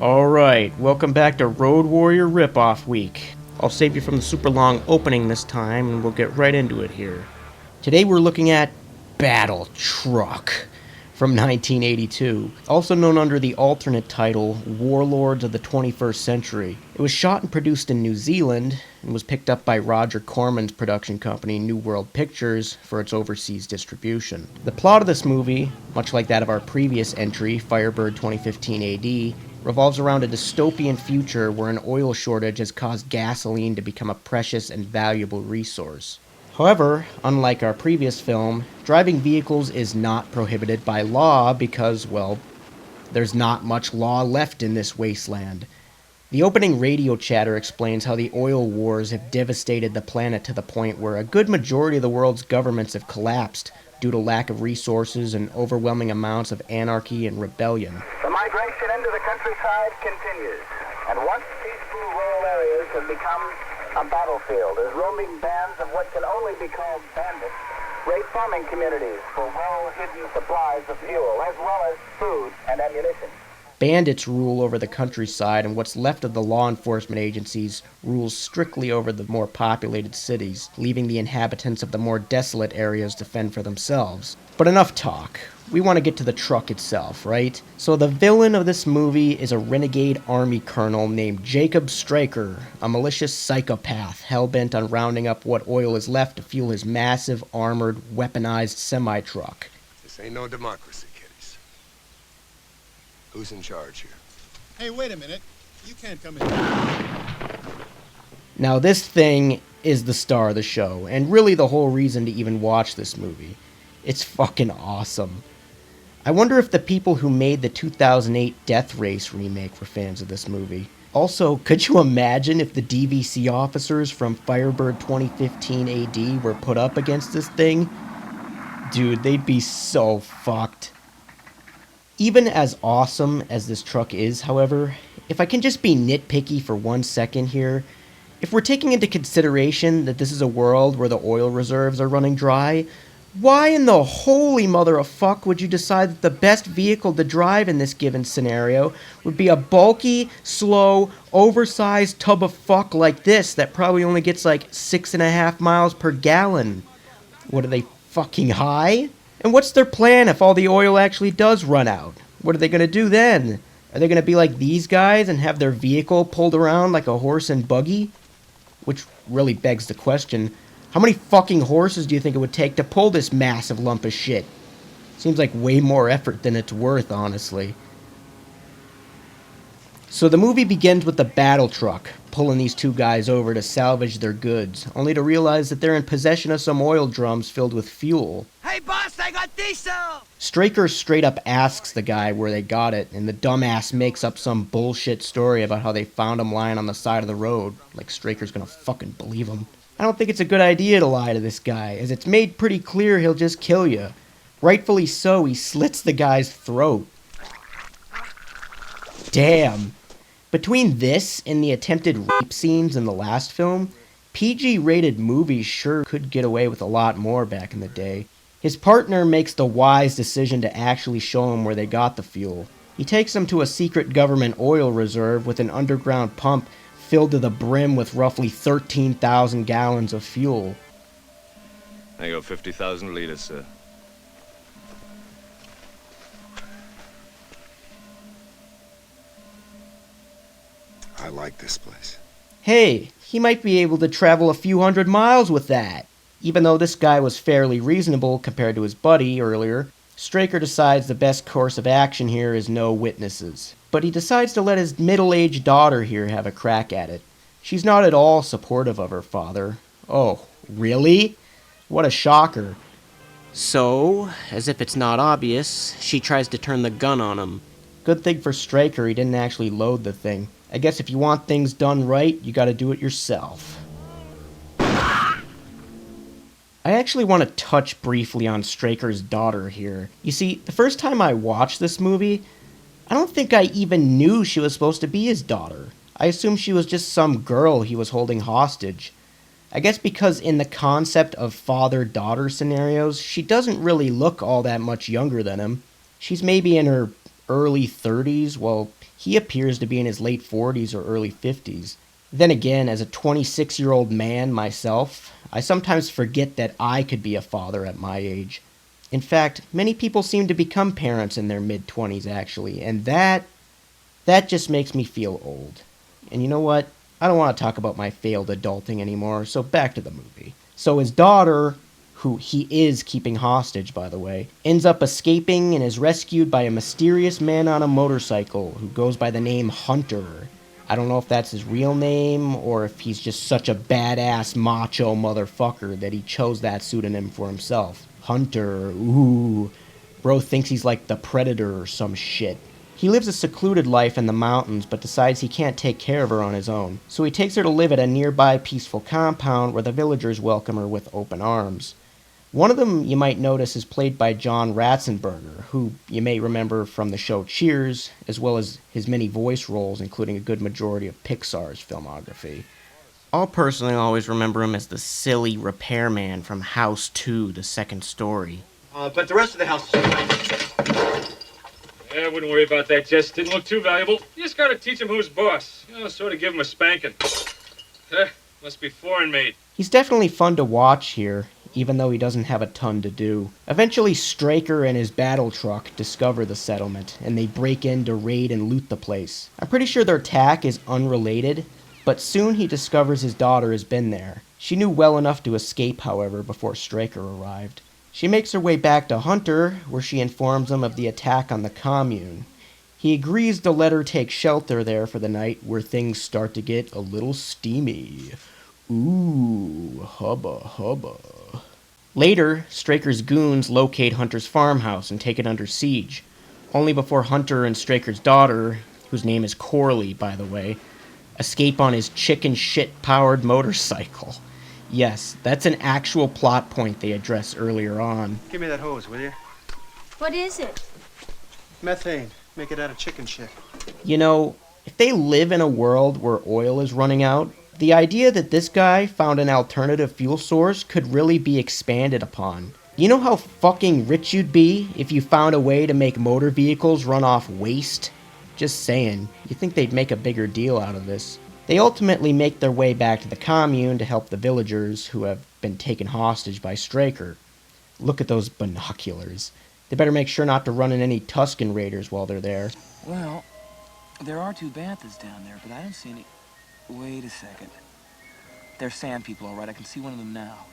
Alright, welcome back to Road Warrior Ripoff Week. I'll save you from the super long opening this time and we'll get right into it here. Today we're looking at Battletruck from 1982, also known under the alternate title Warlords of the 21st Century. It was shot and produced in New Zealand and was picked up by Roger Corman's production company New World Pictures for its overseas distribution. The plot of this movie, much like that of our previous entry, Firebird 2015 AD, revolves around a dystopian future where an oil shortage has caused gasoline to become a precious and valuable resource. However, unlike our previous film, driving vehicles is not prohibited by law because, well, there's not much law left in this wasteland. The opening radio chatter explains how the oil wars have devastated the planet to the point where a good majority of the world's governments have collapsed due to lack of resources and overwhelming amounts of anarchy and rebellion. The migration into the countryside continues, and once peaceful rural areas have become a battlefield as roaming bands of what can only be called bandits raid farming communities for well-hidden supplies of fuel, as well as food and ammunition. Bandits rule over the countryside, and what's left of the law enforcement agencies rules strictly over the more populated cities, leaving the inhabitants of the more desolate areas to fend for themselves. But enough talk. We want to get to the truck itself, right? So the villain of this movie is a renegade army colonel named Jacob Stryker, a malicious psychopath hell-bent on rounding up what oil is left to fuel his massive, armored, weaponized semi-truck. This ain't no democracy, kiddies. Who's in charge here? Hey, wait a minute. You can't come in. Now this thing is the star of the show, and really the whole reason to even watch this movie. It's fucking awesome. I wonder if the people who made the 2008 Death Race remake were fans of this movie. Also, could you imagine if the DVC officers from Firebird 2015 AD were put up against this thing? Dude, they'd be so fucked. Even as awesome as this truck is, however, if I can just be nitpicky for 1 second here, if we're taking into consideration that this is a world where the oil reserves are running dry, why in the holy mother of fuck would you decide that the best vehicle to drive in this given scenario would be a bulky, slow, oversized tub of fuck like this that probably only gets like 6.5 miles per gallon? What, are they fucking high? And what's their plan if all the oil actually does run out? What are they going to do then? Are they going to be like these guys and have their vehicle pulled around like a horse and buggy? Which really begs the question, how many fucking horses do you think it would take to pull this massive lump of shit? Seems like way more effort than it's worth, honestly. So the movie begins with the Battletruck pulling these two guys over to salvage their goods, only to realize that they're in possession of some oil drums filled with fuel. Hey boss, I got diesel! Stryker straight up asks the guy where they got it, and the dumbass makes up some bullshit story about how they found him lying on the side of the road, like Stryker's gonna fucking believe him. I don't think it's a good idea to lie to this guy, as it's made pretty clear he'll just kill you. Rightfully so, he slits the guy's throat. Damn. Between this and the attempted rape scenes in the last film, PG-rated movies sure could get away with a lot more back in the day. His partner makes the wise decision to actually show him where they got the fuel. He takes them to a secret government oil reserve with an underground pump filled to the brim with roughly 13,000 gallons of fuel. I got 50,000 liters, sir. I like this place. Hey, he might be able to travel a few hundred miles with that. Even though this guy was fairly reasonable compared to his buddy earlier, Stryker decides the best course of action here is no witnesses. But he decides to let his middle-aged daughter here have a crack at it. She's not at all supportive of her father. Oh, really? What a shocker. So, as if it's not obvious, she tries to turn the gun on him. Good thing for Stryker he didn't actually load the thing. I guess if you want things done right, you gotta do it yourself. I actually want to touch briefly on Stryker's daughter here. You see, the first time I watched this movie, I don't think I even knew she was supposed to be his daughter. I assumed she was just some girl he was holding hostage. I guess because in the concept of father-daughter scenarios, she doesn't really look all that much younger than him. She's maybe in her early 30s, while He appears to be in his late 40s or early 50s. Then again, as a 26-year-old man myself, I sometimes forget that I could be a father at my age. In fact, many people seem to become parents in their mid-20s actually, and that just makes me feel old. And you know what? I don't want to talk about my failed adulting anymore, so back to the movie. So his daughter, who he is keeping hostage by the way, ends up escaping and is rescued by a mysterious man on a motorcycle who goes by the name Hunter. I don't know if that's his real name or if he's just such a badass macho motherfucker that he chose that pseudonym for himself. Hunter, ooh. Bro thinks he's like the Predator or some shit. He lives a secluded life in the mountains, but decides he can't take care of her on his own. So he takes her to live at a nearby peaceful compound where the villagers welcome her with open arms. One of them, you might notice, is played by John Ratzenberger, who you may remember from the show Cheers, as well as his many voice roles, including a good majority of Pixar's filmography. I'll personally always remember him as the silly repairman from House 2, The Second Story. But the rest of the house is fine. Yeah, I wouldn't worry about that, Jess. Didn't look too valuable. You just gotta teach him who's boss. You know, sort of give him a spanking. Must be foreign made. He's definitely fun to watch here, even though he doesn't have a ton to do. Eventually, Straker and his Battletruck discover the settlement, and they break in to raid and loot the place. I'm pretty sure their attack is unrelated, but soon he discovers his daughter has been there. She knew well enough to escape, however, before Straker arrived. She makes her way back to Hunter, where she informs him of the attack on the commune. He agrees to let her take shelter there for the night, where things start to get a little steamy. Ooh, hubba hubba. Later, Straker's goons locate Hunter's farmhouse and take it under siege, only before Hunter and Straker's daughter, whose name is Corley, by the way, escape on his chicken shit-powered motorcycle. Yes, that's an actual plot point they address earlier on. Give me that hose, will you? What is it? Methane. Make it out of chicken shit. You know, if they live in a world where oil is running out, the idea that this guy found an alternative fuel source could really be expanded upon. You know how fucking rich you'd be if you found a way to make motor vehicles run off waste? Just saying, you think they'd make a bigger deal out of this. They ultimately make their way back to the commune to help the villagers who have been taken hostage by Straker. Look at those binoculars. They better make sure not to run in any Tusken Raiders while they're there. Well, there are two banthas down there, but I don't see any... Wait a second. They're sand people, all right. I can see one of them now.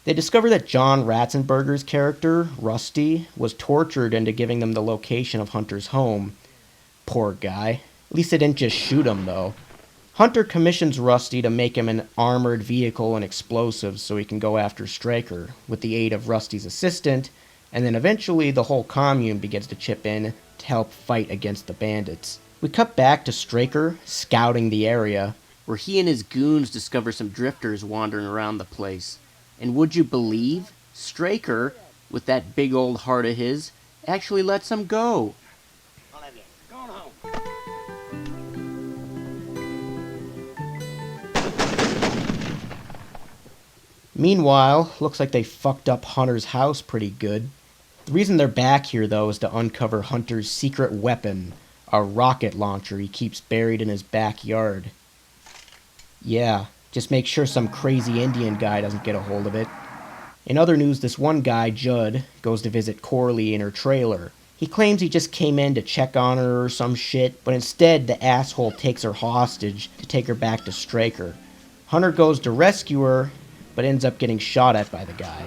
They discover that John Ratzenberger's character, Rusty, was tortured into giving them the location of Hunter's home. Poor guy. At least they didn't just shoot him, though. Hunter commissions Rusty to make him an armored vehicle and explosives so he can go after Straker, with the aid of Rusty's assistant, and then eventually the whole commune begins to chip in to help fight against the bandits. We cut back to Straker scouting the area, where he and his goons discover some drifters wandering around the place. And would you believe, Straker, with that big old heart of his, actually lets them go. Meanwhile, looks like they fucked up Hunter's house pretty good. The reason they're back here, though, is to uncover Hunter's secret weapon, a rocket launcher he keeps buried in his backyard. Yeah, just make sure some crazy Indian guy doesn't get a hold of it. In other news, this one guy, Judd, goes to visit Corley in her trailer. He claims he just came in to check on her or some shit, but instead the asshole takes her hostage to take her back to Straker. Hunter goes to rescue her, but ends up getting shot at by the guy.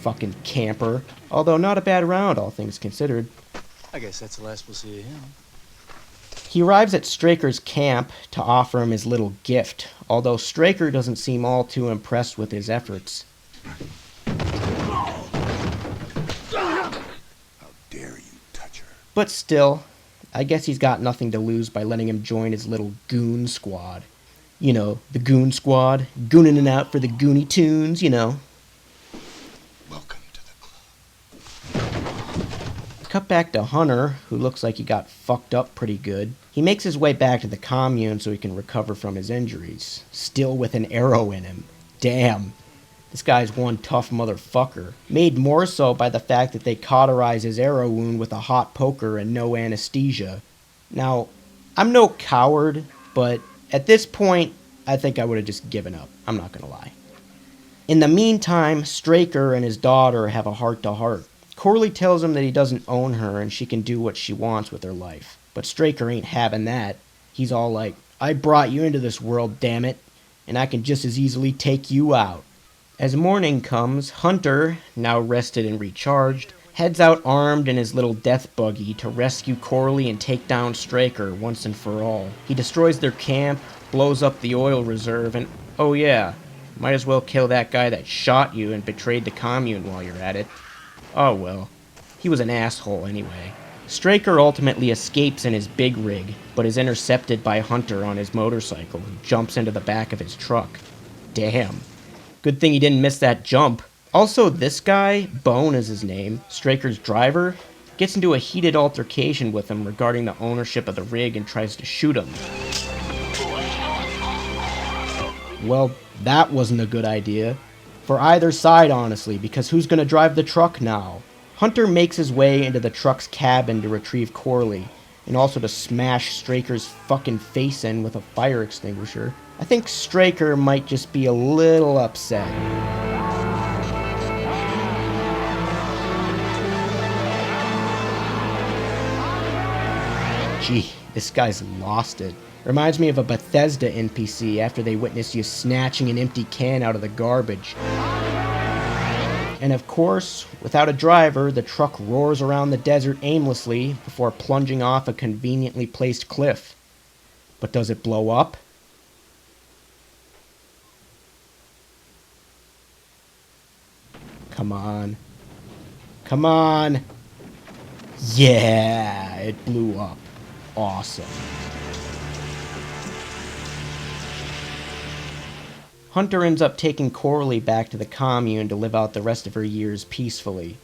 Fucking camper. Although not a bad round, all things considered. I guess that's the last we'll see of him. He arrives at Straker's camp to offer him his little gift, although Straker doesn't seem all too impressed with his efforts. How dare you touch her? But still, I guess he's got nothing to lose by letting him join his little goon squad. You know, the goon squad, gooning it out for the Goonie Tunes, you know. Welcome to the club. Cut back to Hunter, who looks like he got fucked up pretty good. He makes his way back to the commune so he can recover from his injuries, still with an arrow in him. Damn. This guy's one tough motherfucker. Made more so by the fact that they cauterize his arrow wound with a hot poker and no anesthesia. Now, I'm no coward, but at this point, I think I would have just given up. I'm not gonna lie. In the meantime, Straker and his daughter have a heart-to-heart. Corley tells him that he doesn't own her and she can do what she wants with her life. But Straker ain't having that. He's all like, I brought you into this world, damn it, and I can just as easily take you out. As morning comes, Hunter, now rested and recharged, heads out armed in his little death buggy to rescue Corley and take down Straker once and for all. He destroys their camp, blows up the oil reserve, and oh yeah, might as well kill that guy that shot you and betrayed the commune while you're at it. Oh well, he was an asshole anyway. Straker ultimately escapes in his big rig, but is intercepted by Hunter on his motorcycle, who jumps into the back of his truck. Damn. Good thing he didn't miss that jump. Also, this guy, Bone is his name, Straker's driver, gets into a heated altercation with him regarding the ownership of the rig and tries to shoot him. Well, that wasn't a good idea. For either side, honestly, because who's gonna drive the truck now? Hunter makes his way into the truck's cabin to retrieve Corley, and also to smash Straker's fucking face in with a fire extinguisher. I think Straker might just be a little upset. Gee, this guy's lost it. Reminds me of a Bethesda NPC after they witness you snatching an empty can out of the garbage. And of course, without a driver, the truck roars around the desert aimlessly before plunging off a conveniently placed cliff. But does it blow up? Come on. Come on! Yeah, it blew up. Awesome. Hunter ends up taking Corley back to the commune to live out the rest of her years peacefully.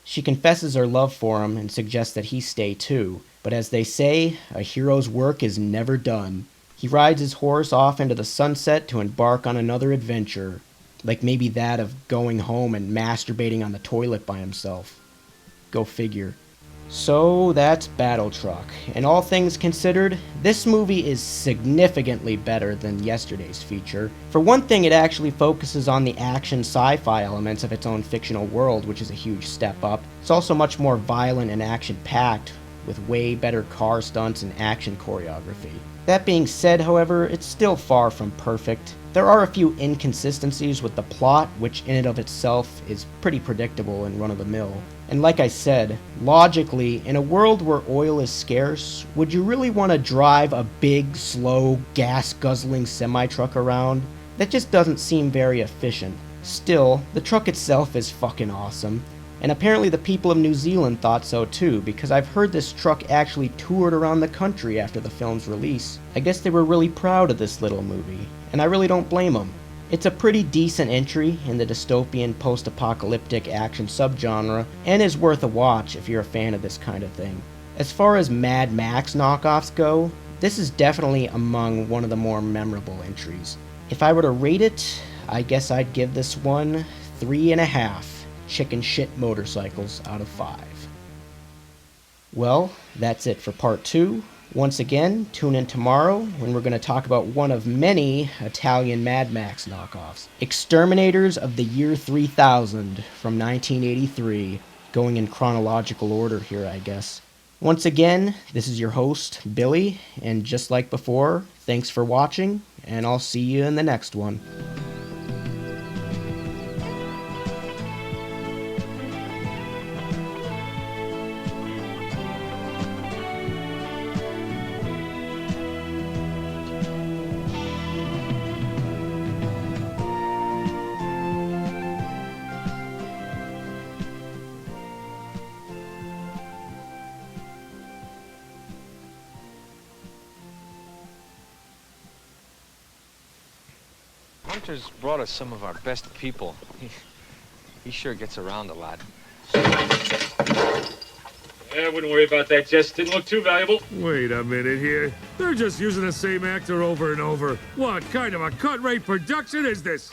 She confesses her love for him and suggests that he stay too, but as they say, a hero's work is never done. He rides his horse off into the sunset to embark on another adventure, like maybe that of going home and masturbating on the toilet by himself. Go figure. So that's Battletruck, and all things considered, this movie is significantly better than yesterday's feature. For one thing, it actually focuses on the action sci-fi elements of its own fictional world, which is a huge step up. It's also much more violent and action-packed, with way better car stunts and action choreography. That being said, however, it's still far from perfect. There are a few inconsistencies with the plot, which in and of itself is pretty predictable and run-of-the-mill. And like I said, logically, in a world where oil is scarce, would you really want to drive a big, slow, gas-guzzling semi-truck around? That just doesn't seem very efficient. Still, the truck itself is fucking awesome. And apparently the people of New Zealand thought so too, because I've heard this truck actually toured around the country after the film's release. I guess they were really proud of this little movie, and I really don't blame them. It's a pretty decent entry in the dystopian post-apocalyptic action subgenre, and is worth a watch if you're a fan of this kind of thing. As far as Mad Max knockoffs go, this is definitely among one of the more memorable entries. If I were to rate it, I guess I'd give this one 3.5 chicken shit motorcycles out of 5. Well, that's it for part 2. Once again, tune in tomorrow when we're going to talk about one of many Italian Mad Max knockoffs. Exterminators of the Year 3000 from 1983. Going in chronological order here, I guess. Once again, this is your host, Billy, and just like before, thanks for watching, and I'll see you in the next one. Hunter's brought us some of our best people. He sure gets around a lot. Yeah, I wouldn't worry about that, Jess. Didn't look too valuable. Wait a minute here. They're just using the same actor over and over. What kind of a cut-rate production is this?